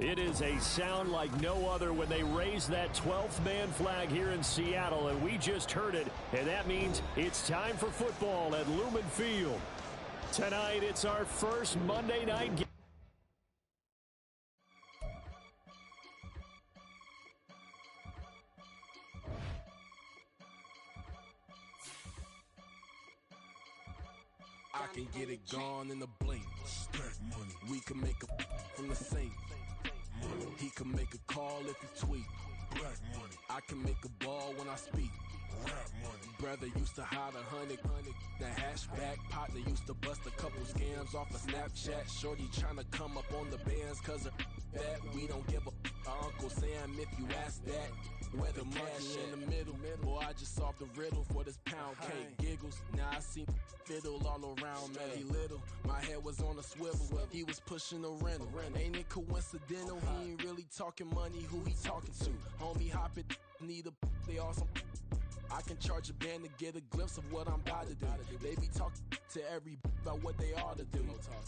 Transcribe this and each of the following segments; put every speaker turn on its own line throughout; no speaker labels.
It is a sound like no other when they raise that 12th man flag here in Seattle, and we just heard it, and that means it's time for football at Lumen Field. Tonight, it's our first Monday night game.
I can get it gone in a blink. Stack money. We can make a from the sink. Money. He can make a call if he tweet. Black money. I can make a ball when I speak. Rap money. Brother used to hide 100. The hashback partner used to bust a couple scams off of Snapchat. Shorty tryna come up on the bands cause of that. We don't give a Uncle Sam if you ask that. Where the money in the middle. Boy, I just solved the riddle for this pound cake. Giggles, now I see fiddle all around me. He little, my head was on a swivel. He was pushing a rental. Ain't it coincidental? He ain't really talking money. Who he talking to? Homie, hop it, need a they awesome. I can charge a band to get a glimpse of what I'm about to do. They be talking to every about what they ought to do.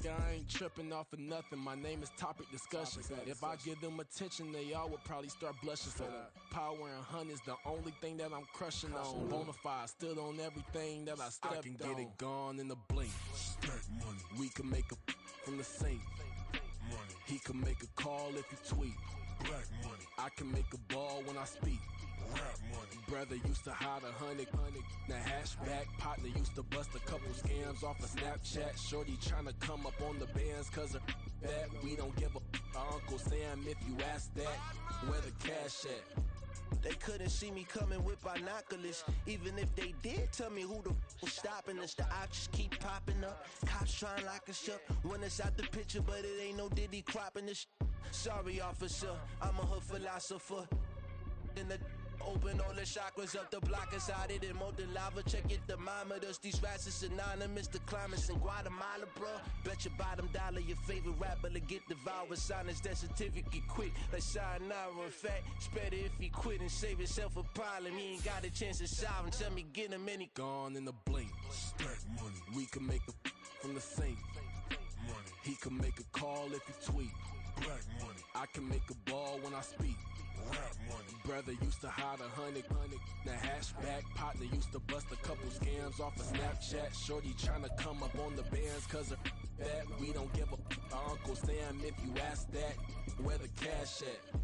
I ain't tripping off of nothing. My name is Topic Discussion. If I give them attention, they all would probably start blushing. So power and hunt is the only thing that I'm crushing on. Bonafide stood on everything that I stepped on. I can get it gone in a blink. Stack money. We can make a from the sink. Money. He can make a call if he tweet. Black money. I can make a ball when I speak. Rap money. Brother used to hide 100. The hashback partner used to bust a couple scams off of Snapchat. Shorty tryna come up on the bands cause of that. We don't give a Uncle Sam if you ask that. Where the cash at?
They couldn't see me coming with binoculars. Even if they did, tell me who the was stopping us. The options keep popping up. Cops trying to lock us up. When it's out the picture, but it ain't no Diddy cropping this. Sorry, officer, I'm a hood philosopher. In the open all the chakras up the block inside it and molten lava. Check your thermometers. These rats is synonymous to climates in Guatemala, bro. Bet your bottom dollar your favorite rapper to get devoured. Sign his death certificate quick. Like sayonara. In fact, it's better if he quit and save himself a problem. He ain't got a chance to solve him. Tell me get him any
gone in a blink. Stack money. We can make a from the sink. Money. He can make a call if he tweet. Black money. I can make a ball when I speak. Rap money. Brother used to hide 100. The hashback partner used to bust a couple scams off of Snapchat. Shorty tryna come up on the bands cause of that. We don't give a Uncle Sam if you ask that. Where the cash at?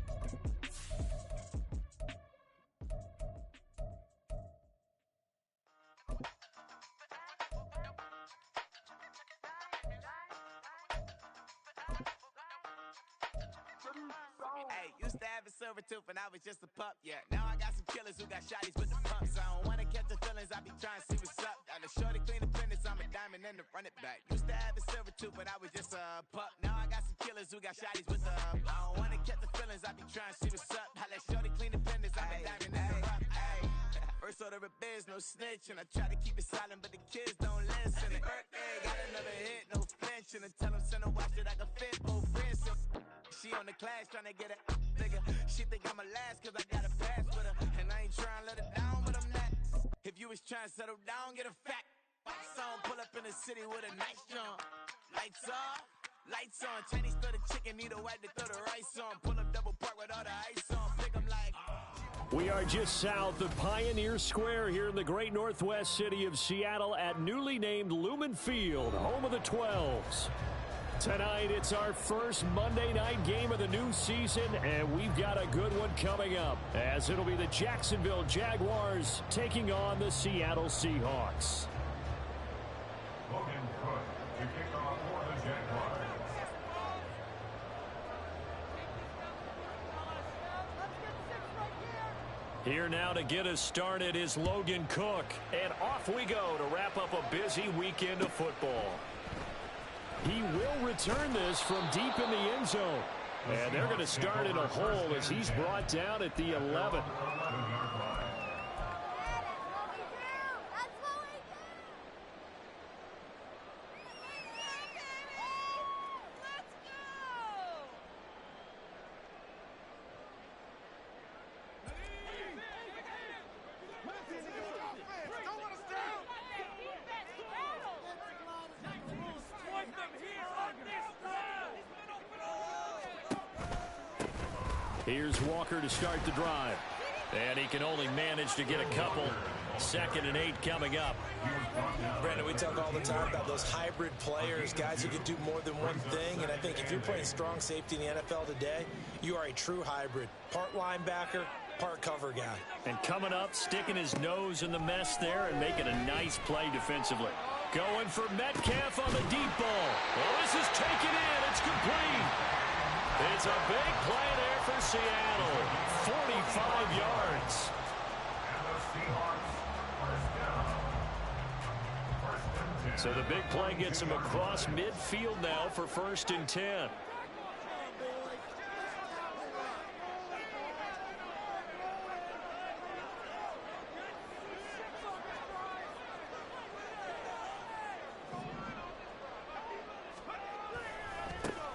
Hey, used to have a silver tooth when I was just a pup, yeah. Now I got some killers who got shotties with the pumps. I don't wanna catch the feelings, I be trying to see what's up. Got a shorty clean the fitness, I'm a diamond and to run it back. Used to have a silver tooth when I was just a pup. Now I got some killers who got shotties with the I don't wanna catch the feelings, I be trying to see what's up. I let shorty clean the fitness, I'm a diamond and to run it. First order of biz, no snitch, and I try to keep it silent, but the kids don't listen. And birthday, got another hit, no flinch, and I tell them send a watch that I can fit both wrists. She on the class tryna get a nigga. She think I'm a last cause I got a pass with her. And I ain't tryna let her down, but I'm not. If you was tryna settle down, get a fact. Song pull up in the city with a nice jump. Lights off, lights on. Chinese throw the chicken, need a wipe to throw the rice on. Pull up double park with all the ice on. Pick 'em like.
We are just south of Pioneer Square here in the great northwest city of Seattle at newly named Lumen Field, home of the 12s. Tonight, it's our first Monday night game of the new season, and we've got a good one coming up, as it'll be the Jacksonville Jaguars taking on the Seattle Seahawks.
Logan Cook to kick off for the Jaguars.
Here now to get us started is Logan Cook, and off we go to wrap up a busy weekend of football. He will return this from deep in the end zone. And they're going to start in a hole as he's brought down at the 11. Here's Walker to start the drive. And he can only manage to get a couple. 2nd and 8 coming up.
Brandon, we talk all the time about those hybrid players, guys who can do more than one thing. And I think if you're playing strong safety in the NFL today, you are a true hybrid. Part linebacker, part cover guy.
And coming up, sticking his nose in the mess there and making a nice play defensively. Going for Metcalf on the deep ball. Well, this is taken in. It's complete. It's a big play there for Seattle. 45 yards. So the big play gets him across midfield now for 1st and 10.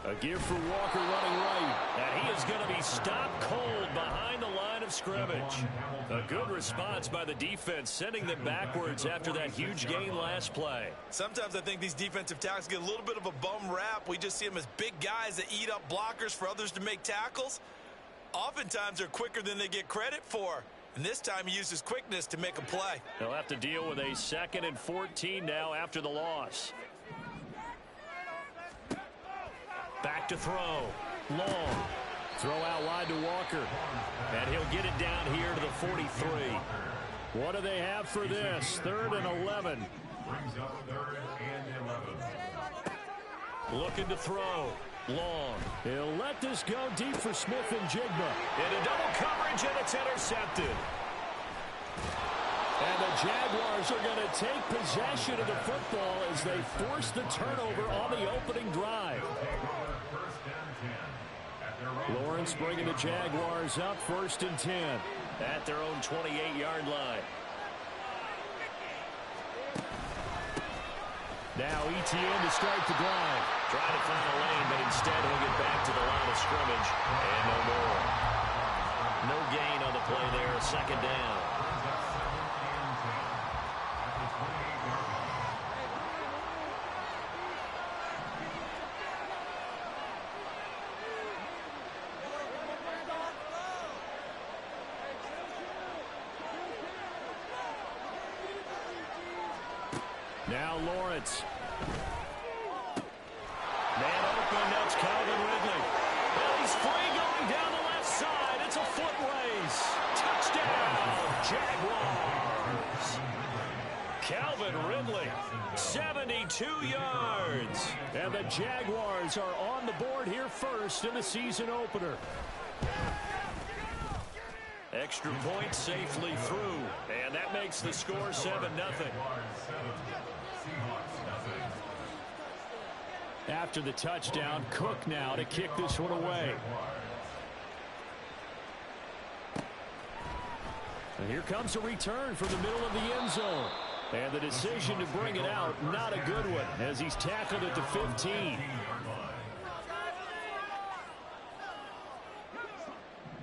A give for Walker running right. And he is going to be stopped cold behind the line of scrimmage. A good response by the defense, sending them backwards after that huge gain last play.
Sometimes I think these defensive tackles get a little bit of a bum rap. We just see them as big guys that eat up blockers for others to make tackles. Oftentimes they're quicker than they get credit for. And this time he uses quickness to make a play.
They'll have to deal with a 2nd and 14 now after the loss. Back to throw. Long. Throw out wide to Walker. And he'll get it down here to the 43. What do they have for this? 3rd and 11.
Brings up 3rd and 11.
Looking to throw. Long. He'll let this go deep for Smith and Jigba. Into double coverage, and it's intercepted. And the Jaguars are going to take possession of the football as they force the turnover on the opening drive. Lawrence bringing the Jaguars up 1st and 10 at their own 28-yard line. Now ETN to start the drive. Trying to find a lane, but instead he'll get back to the line of scrimmage. And no more. No gain on the play there. 2nd down. Now Lawrence. Man open, that's Calvin Ridley. Well, he's free going down the left side. It's a foot race. Touchdown, Jaguars. Calvin Ridley, 72 yards. And the Jaguars are on the board here first in the season opener. Extra point safely through. And that makes the score 7-0. After the touchdown, Cook now to kick this one away. And here comes a return from the middle of the end zone. And the decision to bring it out, not a good one, as he's tackled at the 15.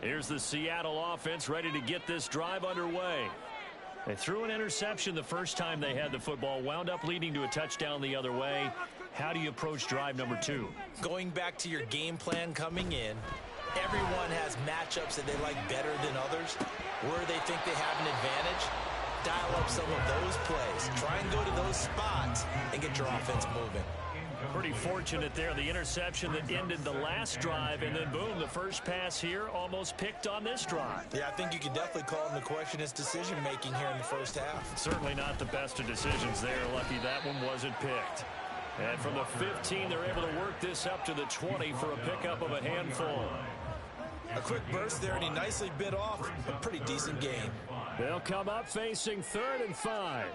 Here's the Seattle offense ready to get this drive underway. They threw an interception the first time they had the football, wound up leading to a touchdown the other way. How do you approach drive number 2?
Going back to your game plan coming in, everyone has matchups that they like better than others. Where they think they have an advantage, dial up some of those plays. Try and go to those spots and get your offense moving.
Pretty fortunate there, the interception that ended the last drive, and then boom, the first pass here almost picked on this drive.
Yeah, I think you could definitely call him to question his decision-making here in the first half.
Certainly not the best of decisions there. Lucky that one wasn't picked. And from the 15, they're able to work this up to the 20 for a pickup of a handful.
A quick burst there, and he nicely bit off a pretty decent gain.
They'll come up facing 3rd and 5.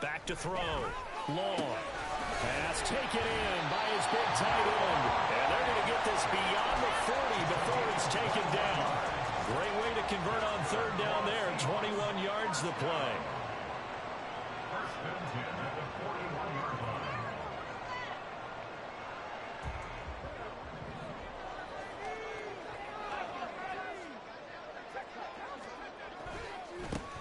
Back to throw. Long. Pass taken in by his big tight end. And they're going to get this beyond the 40 before it's taken down. Great way to convert on 3rd down there. 21 yards the play.
First and 10 at the 41-yard line.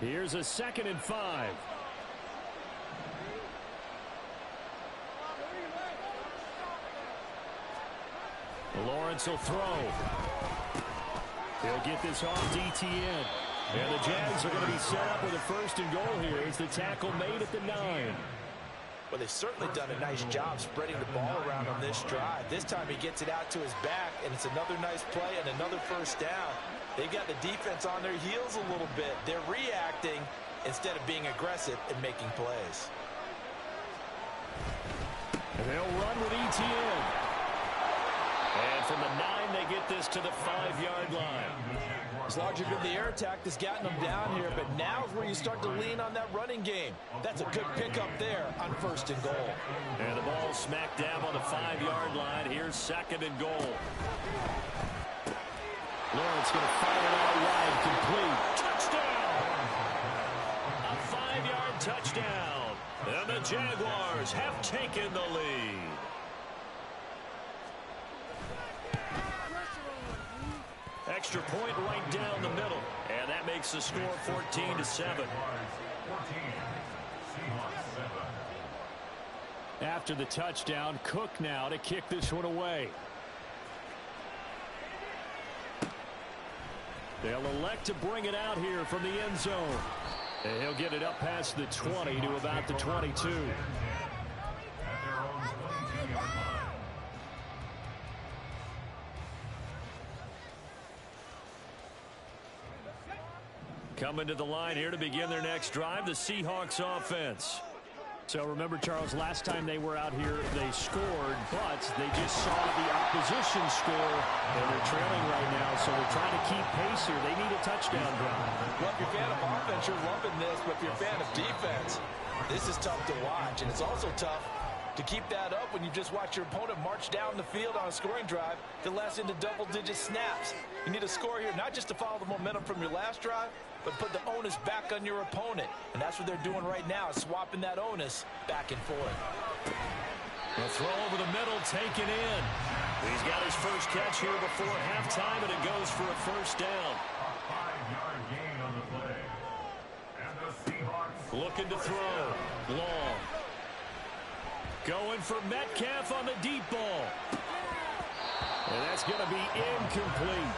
Here's a 2nd and 5. Lawrence will throw. He'll get this off DTN. And the Jags are going to be set up with a 1st and goal here as the tackle made at the 9.
Well, they've certainly done a nice job spreading the ball around on this drive. This time he gets it out to his back, and it's another nice play and another 1st down. They've got the defense on their heels a little bit. They're reacting instead of being aggressive and making plays.
And they'll run with ETN. And from the 9, they get this to the 5-yard line.
It's largely been the air attack that's gotten them down here, but now is where you start to lean on that running game. That's a good pickup there on 1st and goal.
And the ball smacked down on the 5-yard line. Here's 2nd and goal. Lawrence going to fire it out wide, complete. Touchdown! A 5-yard touchdown. And the Jaguars have taken the lead. Extra point right down the middle. And that makes the score 14-7. After the touchdown, Cook now to kick this one away. They'll elect to bring it out here from the end zone. And he'll get it up past the 20 to about the 22. Coming to the line here to begin their next drive, the Seahawks offense. So remember, Charles, last time they were out here, they scored, but they just saw the opposition score, and they're trailing right now, so they're trying to keep pace here. They need a touchdown drive.
Well, if you're a fan of offense, you're loving this, but if you're a fan of defense, this is tough to watch, and it's also tough to keep that up when you just watch your opponent march down the field on a scoring drive that lasts into double-digit snaps. You need a score here, not just to follow the momentum from your last drive, but put the onus back on your opponent. And that's what they're doing right now, swapping that onus back and forth.
A throw over the middle, taken in. He's got his first catch here before halftime, and it goes for a 1st down.
A 5-yard gain on the play. And the Seahawks
looking to throw. Long. Going for Metcalf on the deep ball. And that's going to be incomplete.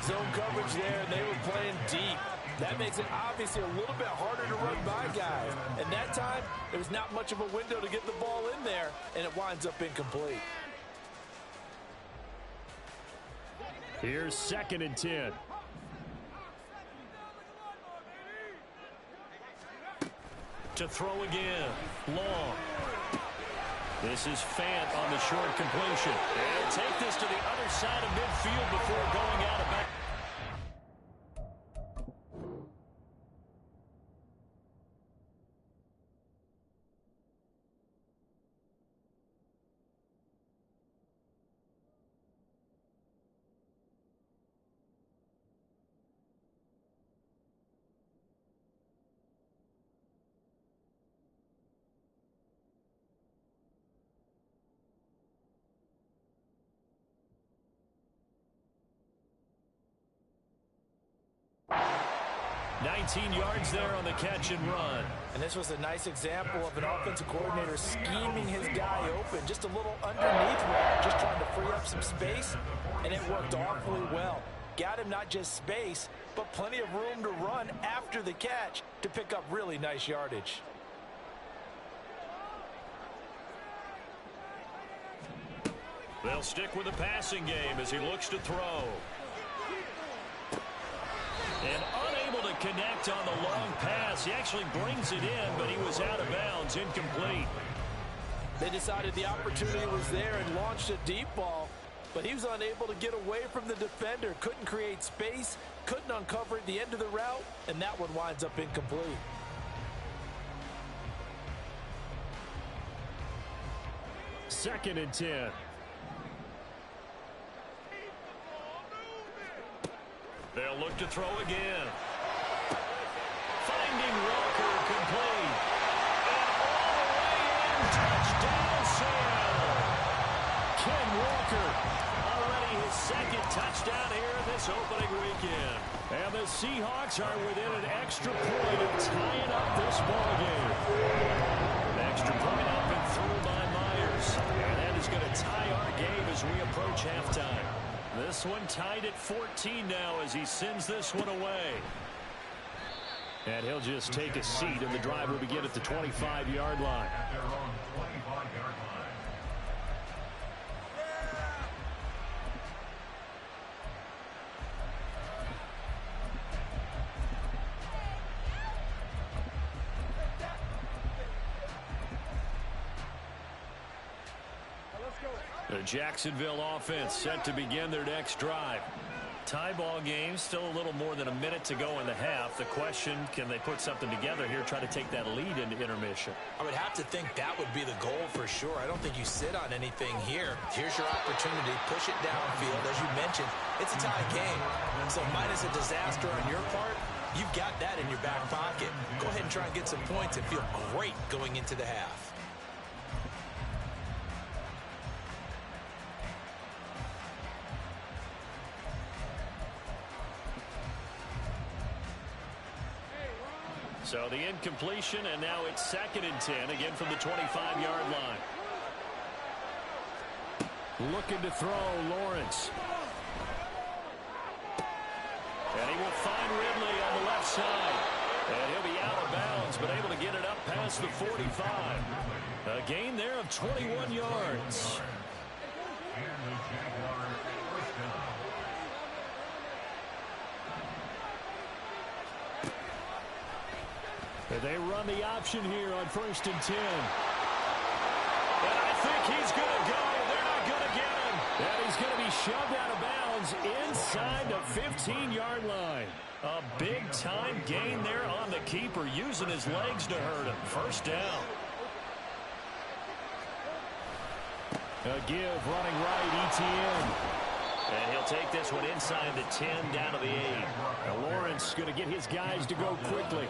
Zone coverage there, and they were playing deep. That makes it obviously a little bit harder to run by guys. And that time, there was not much of a window to get the ball in there, and it winds up incomplete.
Here's 2nd and 10. To throw again. Long. This is Fant on the short completion. And take this to the other side of midfield before going out of bounds. Yards there on the catch and run.
And this was a nice example of an offensive coordinator scheming his guy open, just a little underneath route, just trying to free up some space, and it worked awfully well. Got him not just space, but plenty of room to run after the catch to pick up really nice yardage.
They'll stick with the passing game as he looks to throw. And unable to connect on the long pass. He actually brings it in, but he was out of bounds, incomplete.
They decided the opportunity was there and launched a deep ball, but he was unable to get away from the defender. Couldn't create space, couldn't uncover at the end of the route, and that one winds up incomplete.
Second and 10. They'll look to throw again. Finding Walker complete. And all the way in, touchdown Seattle. Ken Walker, already his second touchdown here this opening weekend. And the Seahawks are within an extra point of tying up this ballgame. An extra point up and through by Myers. And that is going to tie our game as we approach halftime. This one tied at 14 now as he sends this one away. And he'll just take a seat, and the drive will begin at the 25-yard line.
At their own 25-yard line.
The Jacksonville offense set to begin their next drive. Tie ball game, still a little more than a minute to go in the half. The question, can they put something together here, try to take that lead into intermission?
I would have to think that would be the goal for sure. I don't think you sit on anything here. Here's your opportunity. Push it downfield. As you mentioned, it's a tie game. So minus a disaster on your part, you've got that in your back pocket. Go ahead and try and get some points and feel great going into the half.
So the incompletion, and now it's 2nd and 10, again from the 25-yard line. Looking to throw, Lawrence. And he will find Ridley on the left side. And he'll be out of bounds, but able to get it up past the 45. A gain there of 21 yards.
And the Jaguars first down.
They run the option here on 1st and 10. And I think he's going to go. They're not going to get him. And he's going to be shoved out of bounds inside the 15-yard line. A big-time gain there on the keeper, using his legs to hurt him. First down. A give running right, Etienne. And he'll take this one inside the 10 down to the 8. Now Lawrence going to get his guys to go quickly.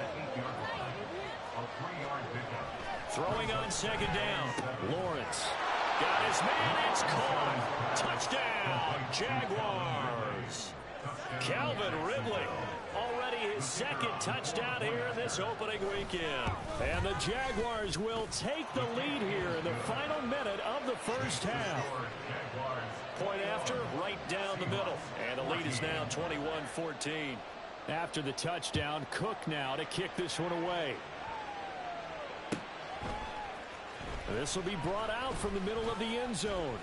Throwing on 2nd down. Lawrence got his man. It's caught. Touchdown, Jaguars. Calvin Ridley. Already his 2nd touchdown here this opening weekend. And the Jaguars will take the lead here in the final minute of the first half. Point after, right down the middle. And the lead is now 21-14. After the touchdown, Cook now to kick this one away. This will be brought out from the middle of the end zone.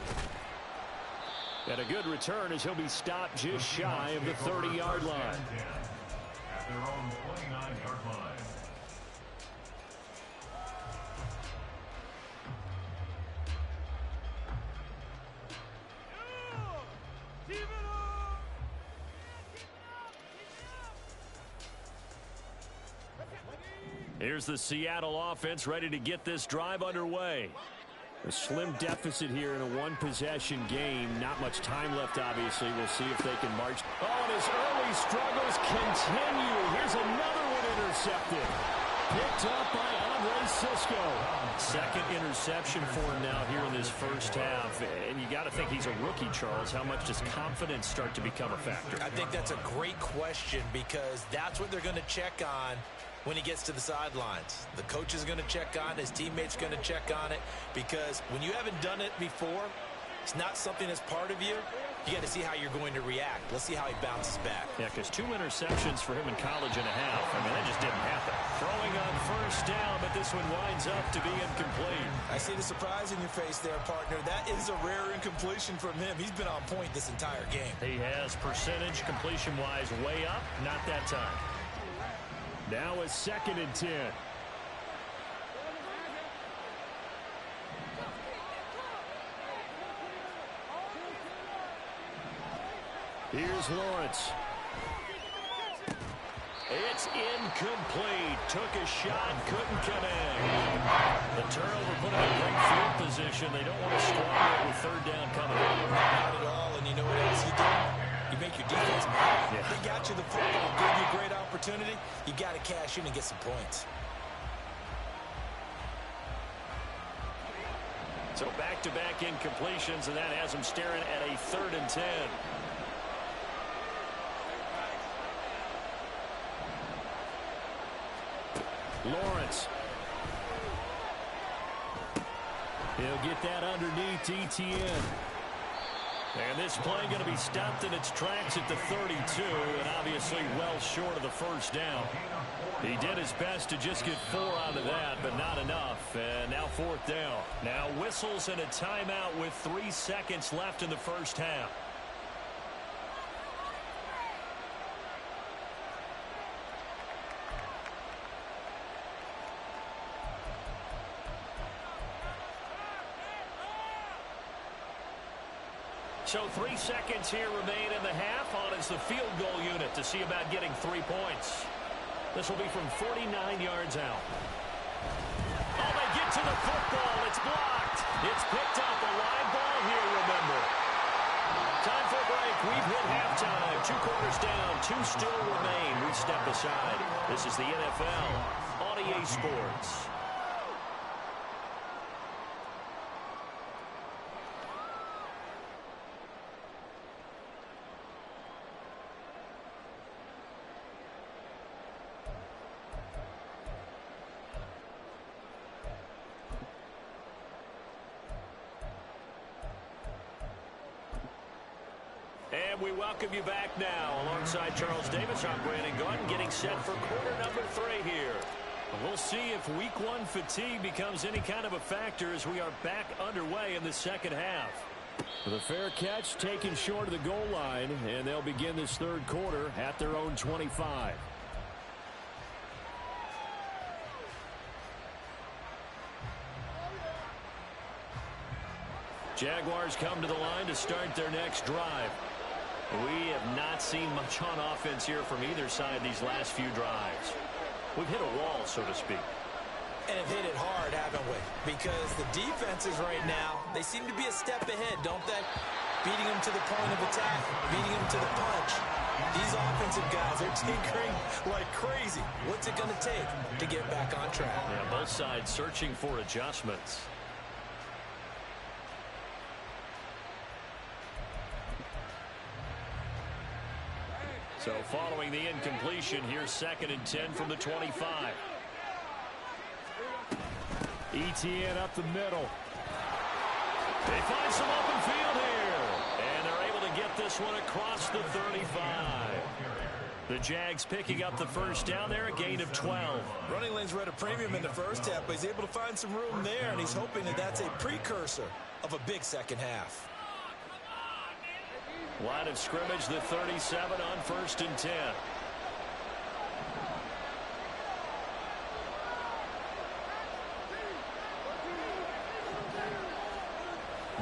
And a good return as he'll be stopped just shy of the 30-yard line.
At their own 29-yard line.
Here's the Seattle offense ready to get this drive underway. A slim deficit here in a one-possession game. Not much time left, obviously. We'll see if they can march. Oh, and his early struggles continue. Here's another one intercepted. Picked up by Andre Cisco. 2nd interception for him now here in this first half. And you got to think he's a rookie, Charles. How much does confidence start to become a factor?
I think that's a great question because that's what they're going to check on when he gets to the sidelines. The coach is going to check on it. His teammates going to check on it because when you haven't done it before, it's not something that's part of you. You got to see how you're going to react. Let's see how he bounces back.
Yeah, because 2 interceptions for him in college and a half. I mean, that just didn't happen. Throwing on 1st down, but this one winds up to be incomplete.
I see the surprise in your face there, partner. That is a rare incompletion from him. He's been on point this entire game.
He has percentage completion-wise way up. Not that time. Now a 2nd and 10. Here's Lawrence. It's incomplete. Took a shot, couldn't connect. The turnover put him in great field position. They don't want to squander it with 3rd down coming up.
Not at all, and you know what else you do? You make your defense mad.
Yeah.
They got you the football, gave you a great opportunity. You got to cash in and get some points.
So back-to-back incompletions, and that has them staring at a 3rd and 10. Lawrence. He'll get that underneath Etienne. And this play going to be stopped in its tracks at the 32, and obviously well short of the first down. He did his best to just get 4 out of that, but not enough. And now 4th down. Now whistles and a timeout with 3 seconds left in the first half. So 3 seconds here remain in the half. On is the field goal unit to see about getting 3 points. This will be from 49 yards out. Oh, they get to the football. It's blocked. It's picked up. A live ball here, remember. Time for a break. We've hit halftime. 2 quarters down. 2 still remain. We step aside. This is the NFL on EA Sports. And we welcome you back now. Alongside Charles Davis, I'm Brandon Gaudin, getting set for quarter number 3 here. We'll see if week 1 fatigue becomes any kind of a factor as we are back underway in the second half. The fair catch taken short of the goal line, and they'll begin this third quarter at their own 25. Jaguars come to the line to start their next drive. We have not seen much on offense here from either side these last few drives. We've hit a wall, so to speak.
And have hit it hard, haven't we? Because the defenses right now, they seem to be a step ahead, don't they? Beating them to the point of attack, beating them to the punch. These offensive guys are tinkering like crazy. What's it going to take to get back on track?
Yeah, both sides searching for adjustments. So following the incompletion, here's 2nd and 10 from the 25. Etienne up the middle. They find some open field here. And they're able to get this one across the 35. The Jags picking up the first down there, a gain of 12.
Running lanes were at a premium in the first half, but he's able to find some room there, and he's hoping that that's a precursor of a big second half.
Line of scrimmage, the 37 on 1st and 10.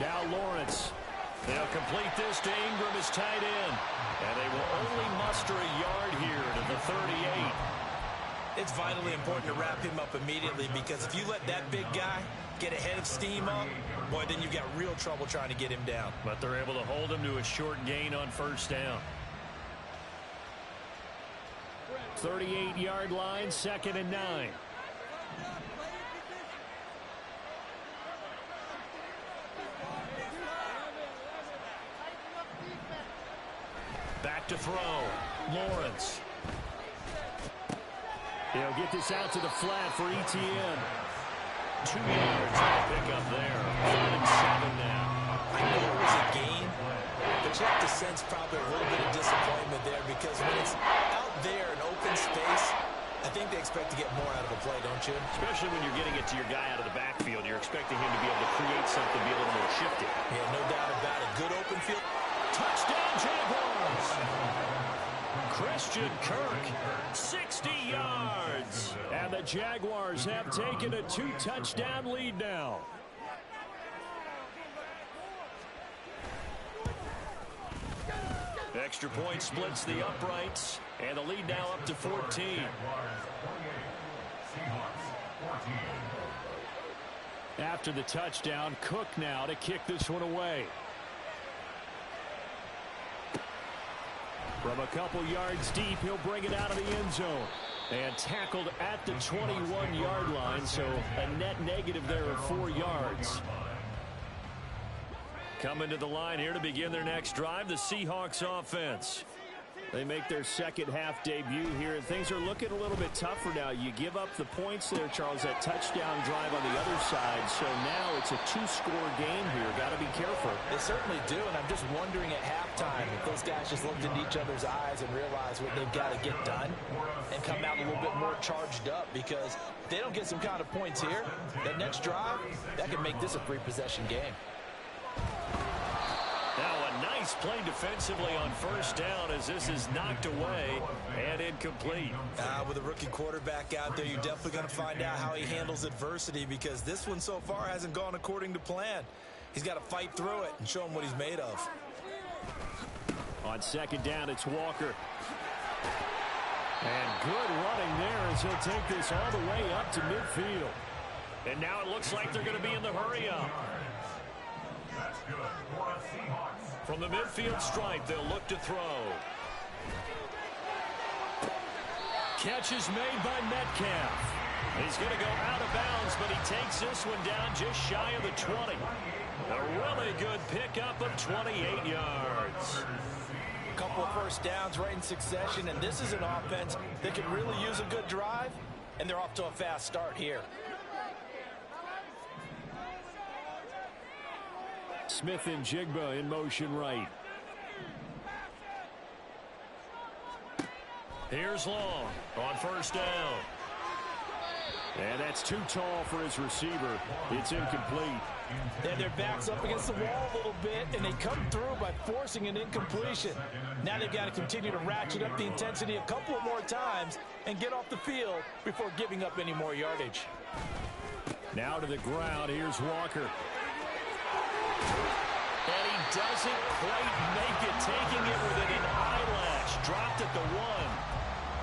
Now Lawrence. They'll complete this to Ingram as tight end. And they will only muster a yard here to the 38.
It's vitally important to wrap him up immediately, because if you let that big guy get ahead of steam up, boy, then you've got real trouble trying to get him down.
But they're able to hold him to a short gain on 1st down. 38-yard line, 2nd and 9. Back to throw. Lawrence. He'll get this out to the flat for Etienne. 2 yards to pick up there. 3rd and 7 now.
I know it was a gain, but you have to sense probably a little bit of disappointment there, because when it's out there in open space, I think they expect to get more out of a play, don't you?
Especially when you're getting it to your guy out of the backfield. You're expecting him to be able to create something, be a little more shifty.
Yeah, no doubt about it. Good open field.
Touchdown, Jaguars! Christian Kirk, 60 yards. And the Jaguars have taken a 2-touchdown lead now. Extra point splits the uprights, and the lead now up to 14. After the touchdown, Cook now to kick this one away. From a couple yards deep, he'll bring it out of the end zone. And tackled at the 21-yard line, so a net negative there of 4 yards. Coming to the line here to begin their next drive, the Seahawks offense. They make their second half debut here, and things are looking a little bit tougher now. You give up the points there, Charles, that touchdown drive on the other side. So now it's a two-score game here. Got to be careful.
They certainly do, and I'm just wondering at halftime if those guys just looked into each other's eyes and realized what they've got to get done and come out a little bit more charged up, because if they don't get some kind of points here, that next drive, that could make this a three-possession game.
Now a nice play defensively on first down as this is knocked away and incomplete.
With a rookie quarterback out there, you're definitely going to find out how he handles adversity, because this one so far hasn't gone according to plan. He's got to fight through it and show him what he's made of.
On second down, it's Walker. And good running there as he'll take this all the way up to midfield. And now it looks like they're going to be in the hurry-up.
That's good for the Seahawks.
From the midfield stripe, they'll look to throw. Catch is made by Metcalf. He's going to go out of bounds, but he takes this one down just shy of the 20. A really good pickup of 28 yards.
A couple of first downs right in succession, and this is an offense that could really use a good drive, and they're off to a fast start here.
Smith and Jigba in motion right. Here's Long on first down. And that's too tall for his receiver. It's incomplete.
And their back's up against the wall a little bit, and they come through by forcing an incompletion. Now they've got to continue to ratchet up the intensity a couple of more times and get off the field before giving up any more yardage.
Now to the ground. Here's Walker. And he doesn't quite make it, taking it within an eyelash. Dropped at the 1.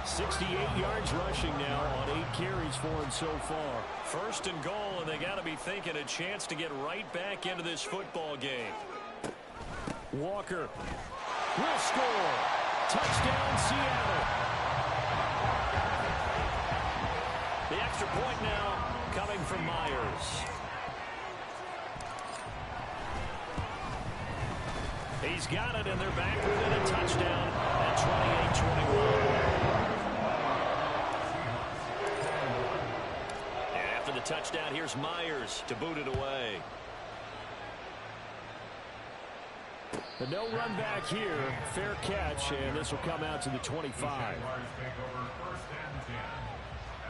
68 yards rushing now on 8 carries for him so far. First and goal, and they got to be thinking a chance to get right back into this football game. Walker will score. Touchdown, Seattle. The extra point now coming from Myers. He's got it, and they're back within a touchdown at 28-21. And after the touchdown, here's Myers to boot it away. But no run back here. Fair catch, and this will come out to the 25.
Take over first and 10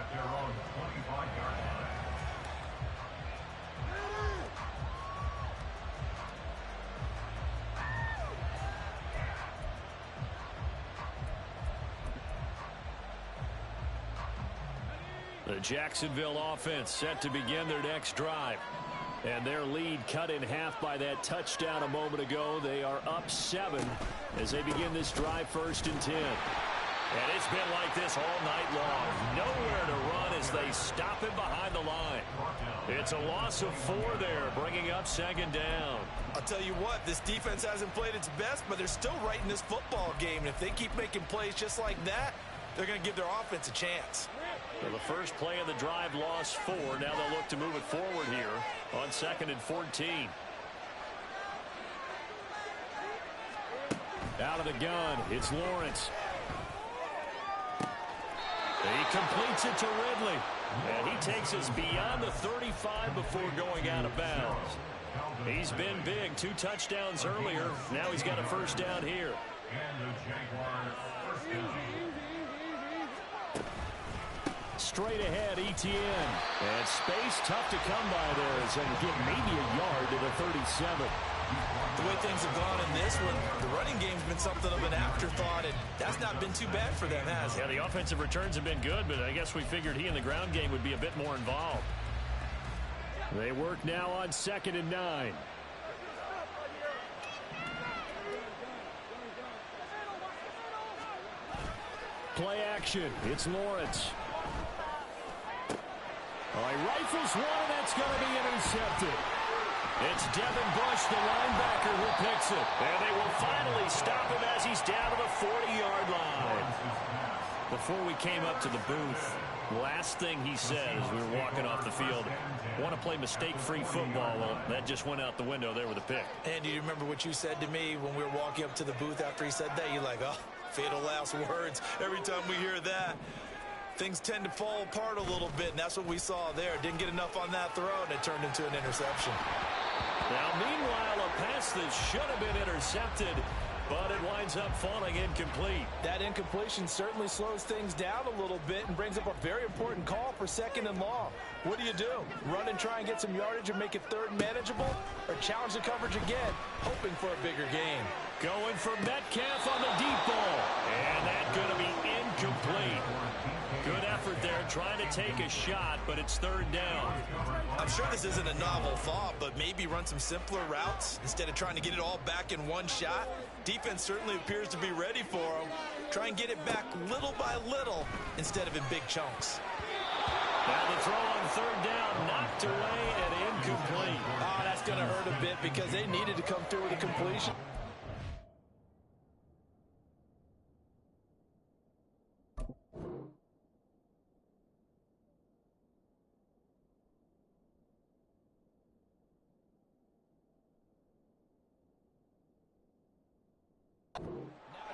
at their own 25-yard line.
The Jacksonville offense set to begin their next drive. And their lead cut in half by that touchdown a moment ago. They are up 7 as they begin this drive first and 10. And it's been like this all night long. Nowhere to run as they stop him behind the line. It's a loss of 4 there, bringing up second down.
I'll tell you what, this defense hasn't played its best, but they're still right in this football game. And if they keep making plays just like that, they're going to give their offense a chance.
Well, the first play of the drive lost 4. Now they'll look to move it forward here on second and 14. Out of the gun, it's Lawrence. He completes it to Ridley. And he takes us beyond the 35 before going out of bounds. He's been big. 2 touchdowns earlier. Now he's got a first down here.
And the Jaguars first and 10.
Straight ahead, Etienne. And space tough to come by there as they get maybe a yard to the 37.
The way things have gone in this one, the running game's been something of an afterthought, and that's not been too bad for them, has it?
Yeah, the offensive returns have been good, but I guess we figured he in the ground game would be a bit more involved. They work now on second and 9. Play action. It's Lawrence. Oh, he rifles one, and that's going to be intercepted. It's Devin Bush, the linebacker, who picks it. And they will finally stop him as he's down to the 40-yard line. Before we came up to the booth, last thing he said as we were walking off the field, want to play mistake-free football. Well, that just went out the window there with a pick.
And do you remember what you said to me when we were walking up to the booth after he said that? You're like, oh, Fatal last words. Every time we hear that, things tend to fall apart a little bit, and that's what we saw there. Didn't get enough on that throw, and it turned into an interception.
Now, meanwhile, a pass that should have been intercepted, but it winds up falling incomplete.
That incompletion certainly slows things down a little bit and brings up a very important call for 2nd and long. What do? Run and try and get some yardage and make it 3rd manageable? Or challenge the coverage again, hoping for a bigger gain?
Going for Metcalf on the deep ball. And that's going to be incomplete. Good effort there, trying to take a shot, but it's 3rd down.
I'm sure this isn't a novel thought, but maybe run some simpler routes instead of trying to get it all back in one shot. Defense certainly appears to be ready for them. Try and get it back little by little instead of in big chunks.
Now the throw on 3rd down, knocked away and incomplete.
Oh, that's going to hurt a bit because they needed to come through with a completion.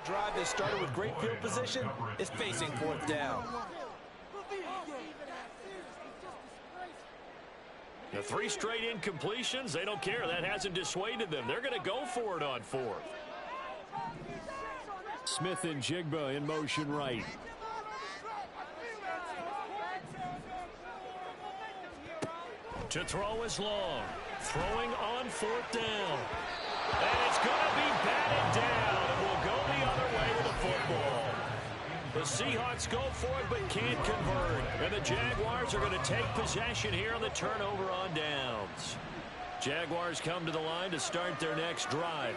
Drive that started with great field position is facing 4th down.
The 3 straight incompletions, they don't care. That hasn't dissuaded them. They're going to go for it on 4th. Smith and Jigba in motion right. To throw is Long. Throwing on 4th down. And it's going to be batted down. And will go the other way with the football. The Seahawks go for it but can't convert. And the Jaguars are going to take possession here on the turnover on downs. Jaguars come to the line to start their next drive.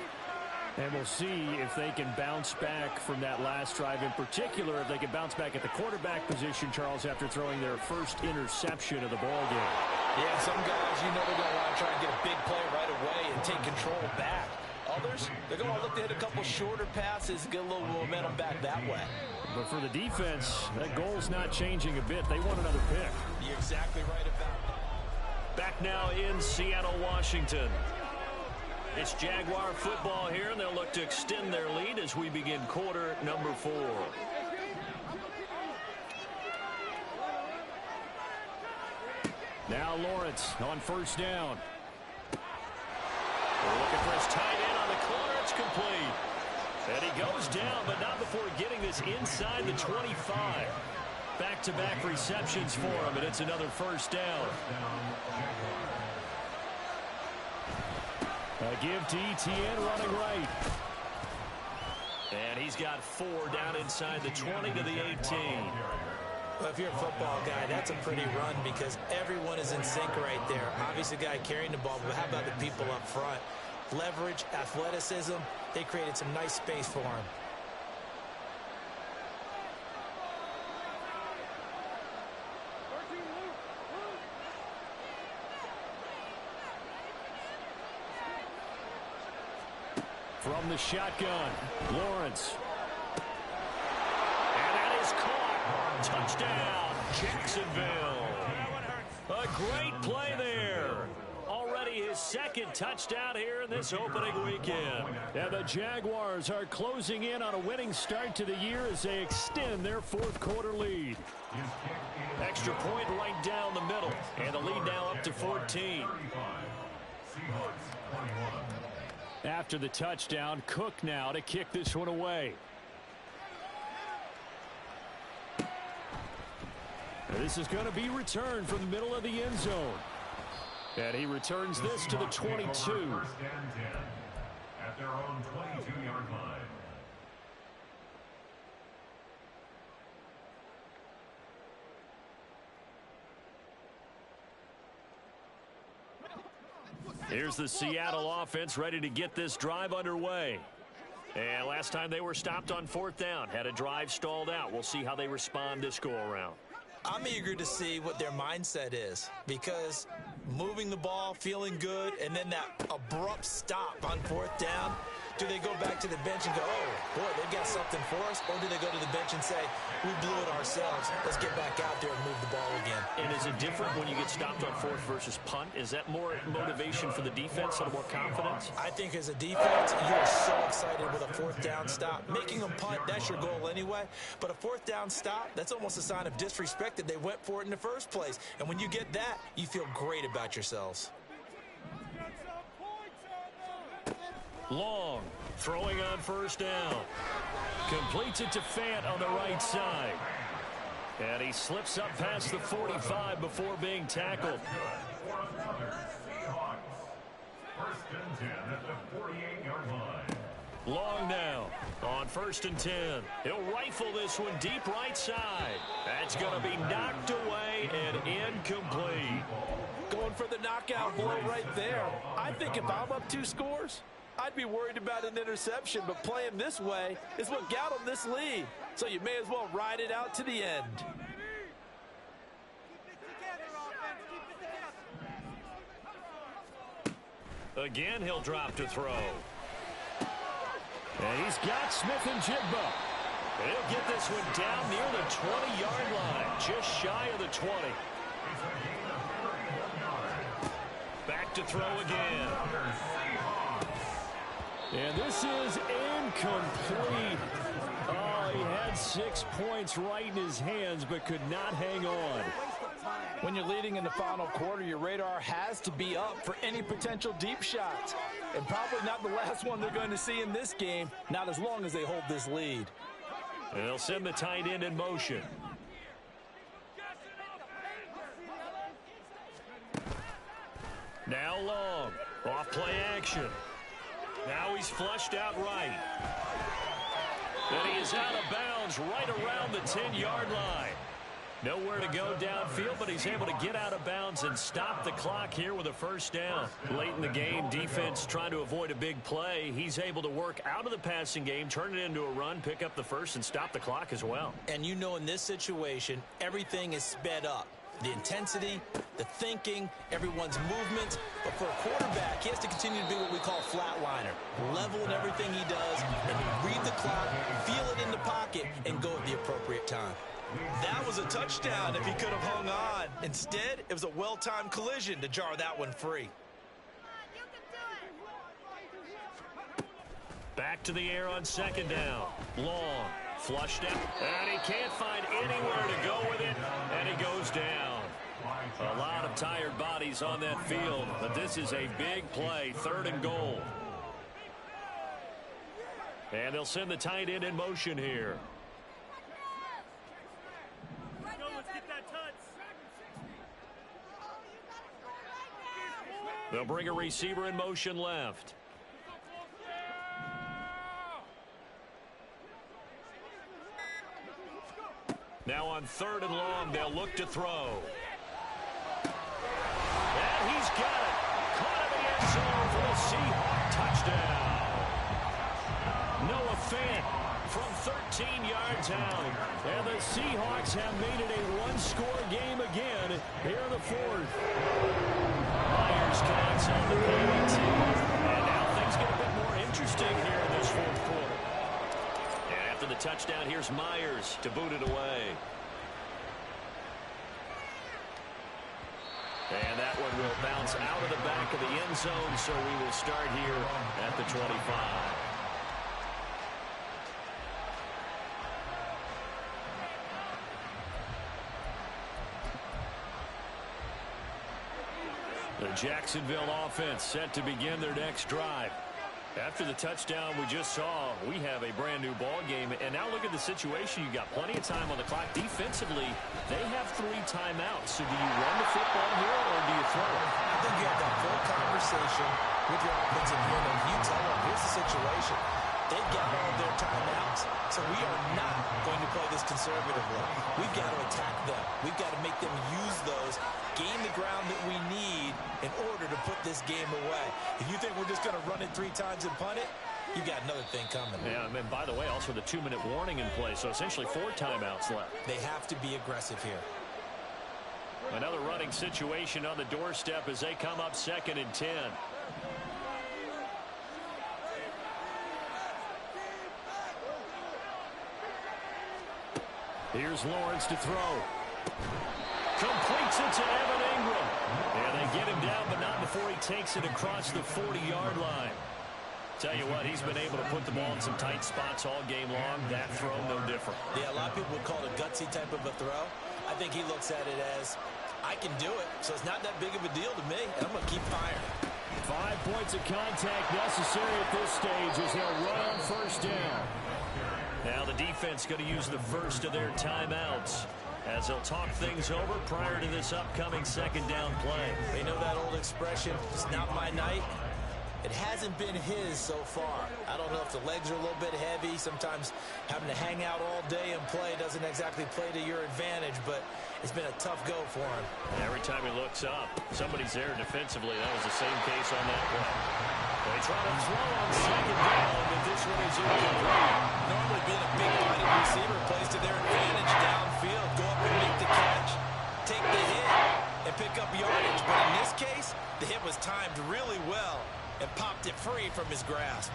And we'll see if they can bounce back from that last drive. In particular, if they can bounce back at the quarterback position, Charles, after throwing their first interception of the ball game.
Yeah, some guys, they're going to want to try and get a big play right away and take control back. Others, they're going to look to hit a couple shorter passes, get a little momentum back that way.
But for the defense, that goal's not changing a bit. They want another pick.
You're exactly right about that.
Back now in Seattle, Washington. It's Jaguar football here, and they'll look to extend their lead as we begin quarter number 4. Now Lawrence on 1st down. They're looking for his tight end on the corner. It's complete. And he goes down, but not before getting this inside the 25. Back-to-back receptions for him, and it's another 1st down. A give to Etienne running right. And he's got 4 down inside the 20 to the 18.
Well, if you're a football guy, that's a pretty run because everyone is in sync right there. Obviously, the guy carrying the ball, but how about the people up front? Leverage, athleticism, they created some nice space for him.
From the shotgun, Lawrence. And that is caught. Touchdown, Jacksonville. A great play there. Already his 2nd touchdown here in this opening weekend. And the Jaguars are closing in on a winning start to the year as they extend their 4th quarter lead. Extra point right down the middle. And the lead now up to 14. After the touchdown, Cook now to kick this one away. This is going to be returned from the middle of the end zone. And he returns this to the 22.
At their own 22-yard line.
Here's the Seattle offense ready to get this drive underway. And last time they were stopped on 4th down, had a drive stalled out. We'll see how they respond this go-around.
I'm eager to see what their mindset is because moving the ball, feeling good, and then that abrupt stop on 4th down, Do they go back to the bench and go, oh, boy, they've got something for us? Or do they go to the bench and say, we blew it ourselves. Let's get back out there and move the ball again.
And is it different when you get stopped on fourth versus punt? Is that more motivation for the defense, a little more confidence?
I think as a defense, you are so excited with a fourth down stop. Making them punt, that's your goal anyway. But a fourth down stop, that's almost a sign of disrespect that they went for it in the first place. And when you get that, you feel great about yourselves.
Long, throwing on first down. Completes it to Fant on the right side. And he slips up past the 45 before being tackled.
First and 10 at the 48-yard line.
Long now on first and 10. He'll rifle this one deep right side. That's going to be knocked away and incomplete.
Going for the knockout blow right there. I think if I'm up 2 scores, I'd be worried about an interception, but playing this way is what got them this lead. So you may as well ride it out to the end.
Again, he'll drop to throw. And he's got Smith and Jigba. He'll get this one down near the 20-yard line, just shy of the 20. Back to throw again. And this is incomplete. Oh, he had 6 points right in his hands, but could not hang on.
When you're leading in the final quarter, your radar has to be up for any potential deep shots. And probably not the last one they're going to see in this game, not as long as they hold this lead.
And they'll send the tight end in motion. Now Long, off play action. Now he's flushed out right. And he is out of bounds right around the 10-yard line. Nowhere to go downfield, but he's able to get out of bounds and stop the clock here with a first down. Late in the game, defense trying to avoid a big play. He's able to work out of the passing game, turn it into a run, pick up the first, and stop the clock as well.
And you know in this situation, everything is sped up. The intensity, the thinking, everyone's movement. But for a quarterback, he has to continue to be what we call flatliner. Level in everything he does, and read the clock, feel it in the pocket, and go at the appropriate time. That was a touchdown if he could have hung on. Instead, it was a well-timed collision to jar that one free.
Back to the air on second down. Long, flushed out, and he can't find anywhere to go with it, and he goes down. A lot of tired bodies on that field, but this is a big play, 3rd and goal. And they'll send the tight end in motion here. They'll bring a receiver in motion left. Now on 3rd and long, they'll look to throw. And he's got it. Caught in the end zone for the Seahawks touchdown. Noah Fant from 13 yards out. And the Seahawks have made it a one-score game again here in the 4th. Myers connects on the point. And now things get a bit more interesting here in this 4th quarter. And after the touchdown, here's Myers to boot it away. And that one will bounce out of the back of the end zone, so we will start here at the 25. The Jacksonville offense set to begin their next drive. After the touchdown we just saw, we have a brand new ball game. And now look at the situation. You got plenty of time on the clock. Defensively, they have 3 timeouts. So do you run the football here or do you throw it?
I think you have that full conversation with your offensive unit. You tell them, here's the situation. They've got all of their timeouts, so we are not going to play this conservatively. We've got to attack them. We've got to make them use those, gain the ground that we need in order to put this game away. If you think we're just going to run it 3 times and punt it, you got another thing coming.
Yeah, and by the way, also the 2-minute warning in play, so essentially 4 timeouts left.
They have to be aggressive here.
Another running situation on the doorstep as they come up 2nd and 10. Here's Lawrence to throw. Completes it to Evan Ingram. And they get him down, but not before he takes it across the 40-yard line. Tell you what, he's been able to put the ball in some tight spots all game long. That throw, no different.
Yeah, a lot of people would call it a gutsy type of a throw. I think he looks at it as, I can do it, so it's not that big of a deal to me, and I'm going to keep firing.
5 points of contact necessary at this stage as they'll run on first down. Now the defense going to use the first of their timeouts as they'll talk things over prior to this upcoming second down play.
They know that old expression, it's not my night. It hasn't been his so far. I don't know if the legs are a little bit heavy. Sometimes having to hang out all day and play doesn't exactly play to your advantage, but it's been a tough go for him.
Every time he looks up, somebody's there defensively. That was the same case on that play. They try to throw on second down, but this one is incomplete.
Normally being a big-bodied receiver plays to their advantage downfield. Go up and make the catch, take the hit, and pick up yardage. But in this case, the hit was timed really well and popped it free from his grasp.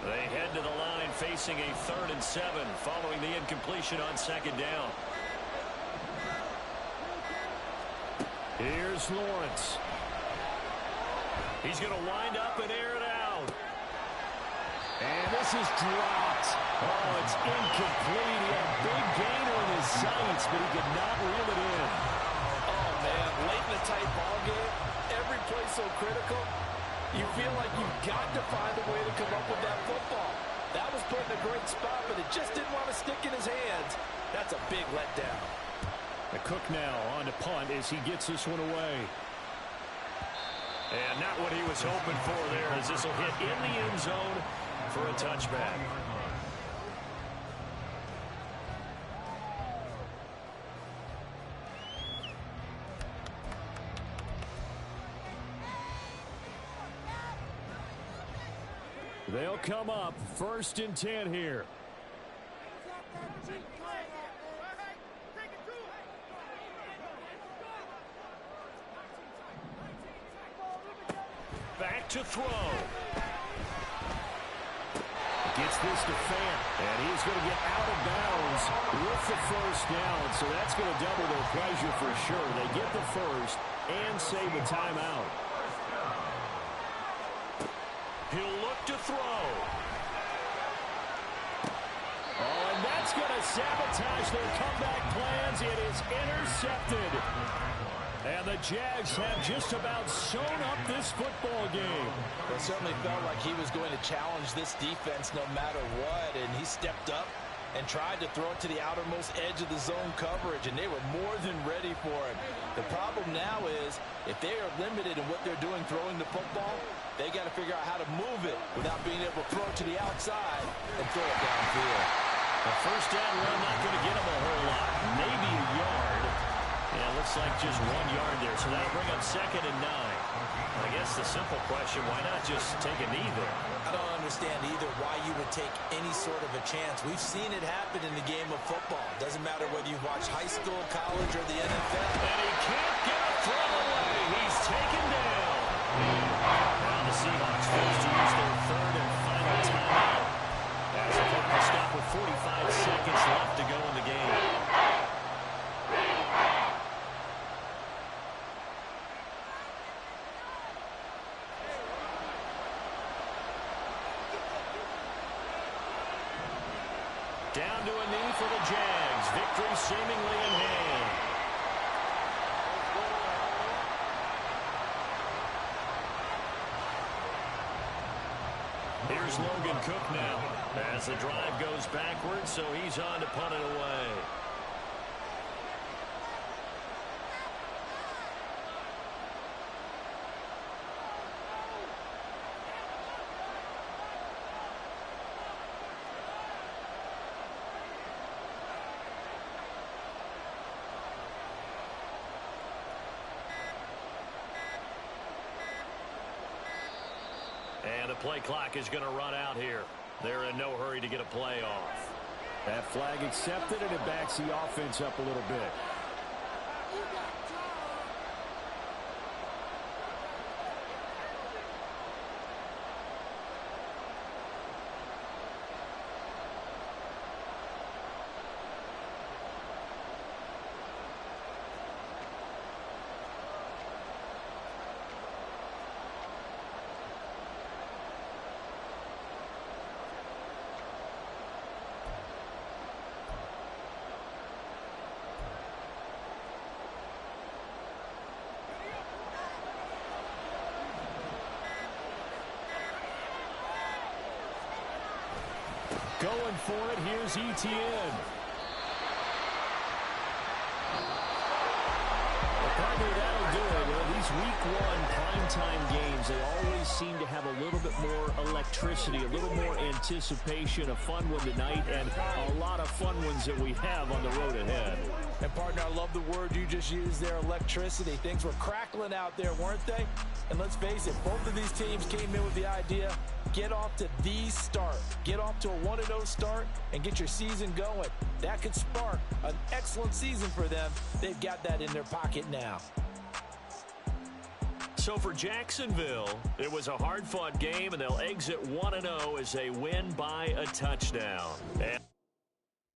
They head to the line facing a 3rd and 7 following the incompletion on second down. Here's Lawrence. He's going to wind up and air it out. And this is dropped. Oh, it's incomplete. He had a big gainer in his sights, but he could not reel it in.
Oh, man, late in a tight ball game, every play so critical, you feel like you've got to find a way to come up with that football. That was put in a great spot, but it just didn't want to stick in his hands. That's a big letdown.
The Cook now on to punt as he gets this one away. And not what he was hoping for there, as this will hit in the end zone for a touchback. They'll come up 1st and 10 here. Back to throw. Gets this to Fant, and he's going to get out of bounds with the first down, so that's going to double their pleasure for sure. They get the first and save a timeout. He'll look to throw. Oh, and that's going to sabotage their comeback plans. It is intercepted. And the Jags have just about sewn up this football game.
It certainly felt like he was going to challenge this defense no matter what, and he stepped up and tried to throw it to the outermost edge of the zone coverage, and they were more than ready for it. The problem now is, if they are limited in what they're doing throwing the football, they got to figure out how to move it without being able to throw it to the outside and throw it downfield.
The first down run not going to get them a whole lot, maybe a yard. Yeah, it looks like just 1 yard there, so that'll bring up 2nd and 9. I guess the simple question, why not just take a knee there?
I don't understand either why you would take any sort of a chance. We've seen it happen in the game of football. Doesn't matter whether you watch high school, college, or the NFL.
And he can't get a throw away. He's taken down. Now the Seahawks forced to use their 3rd and final timeout as the clock will stop with 45 seconds left to go in the game. Down to a knee for the Jags. Victory seemingly in hand. Here's Logan Cook now as the drive goes backwards, so he's on to punt it away. And the play clock is going to run out here. They're in no hurry to get a play off. That flag accepted, and it backs the offense up a little bit. Going for it, here's Etienne. Probably that'll do it. Well, these week one primetime games, they always seem to have a little bit more electricity, a little more anticipation, a fun one tonight, and a lot of fun ones that we have on the road ahead.
And, partner, I love the word you just used there, electricity. Things were crackling out there, weren't they? And let's face it, both of these teams came in with the idea, get off to the start. Get off to a 1-0 start and get your season going. That could spark an excellent season for them. They've got that in their pocket now.
So for Jacksonville, it was a hard-fought game, and they'll exit 1-0 as they win by a touchdown.